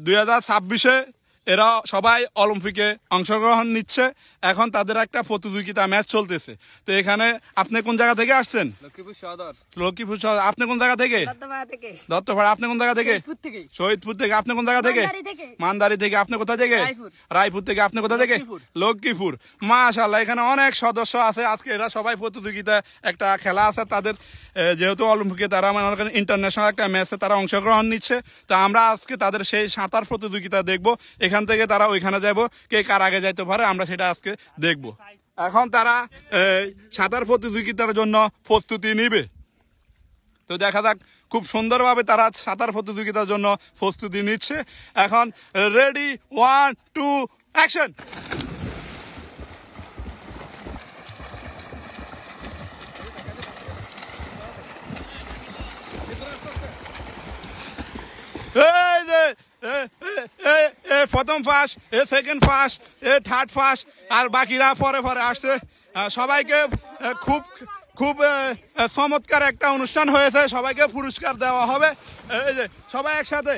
2026-এ এরা সবাই অলিম্পিকে অংশগ্রহণ নিচ্ছে। এখন তাদের একটা প্রতিযোগিতা ম্যাচ চলতেছে। তো এখানে আপনি কোন জায়গা থেকে আসছেন? লক্ষ্মীপুর সদর। আপনি কোন জায়গা থেকে? দত্তপাড়া। আপনি কোন জায়গা থেকে? শহীদপুর থেকে। আপনি কোন জায়গা থেকে? মানদারি থেকে। আপনি কোথা থেকে? রায়পুর থেকে। আপনি কোথা থেকে? লক্ষ্মীপুর। মাশাআল্লাহ, এখানে অনেক সদস্য আছে। আজকে এরা সবাই প্রতিযোগিতা একটা খেলা আছে তাদের, যেহেতু অলিম্পিকে তারা মনে করেন ইন্টারন্যাশনাল একটা ম্যাচে তারা অংশগ্রহণ নিচ্ছে। তো আমরা আজকে তাদের সেই সাঁতার প্রতিযোগিতা দেখবো। এখান থেকে তারা ওইখানে যাবো, কে কার আগে যাইতে পারে আমরা সেটা আজকে দেখবো। এখন তারা সাঁতার প্রতিযোগিতার জন্য প্রস্তুতি নিবে। তো দেখা যাক, খুব সুন্দরভাবে তারা সাঁতার প্রতিযোগিতার জন্য প্রস্তুতি নিচ্ছে। এখন রেডি, 1 2 অ্যাকশন। এই যে প্রথম first, second first, third first, আর বাকিরা পরে পরে আসছে। সবাইকে খুব খুব চমৎকার একটা অনুষ্ঠান হয়েছে। সবাইকে পুরস্কার দেওয়া হবে। এই যে সবাই একসাথে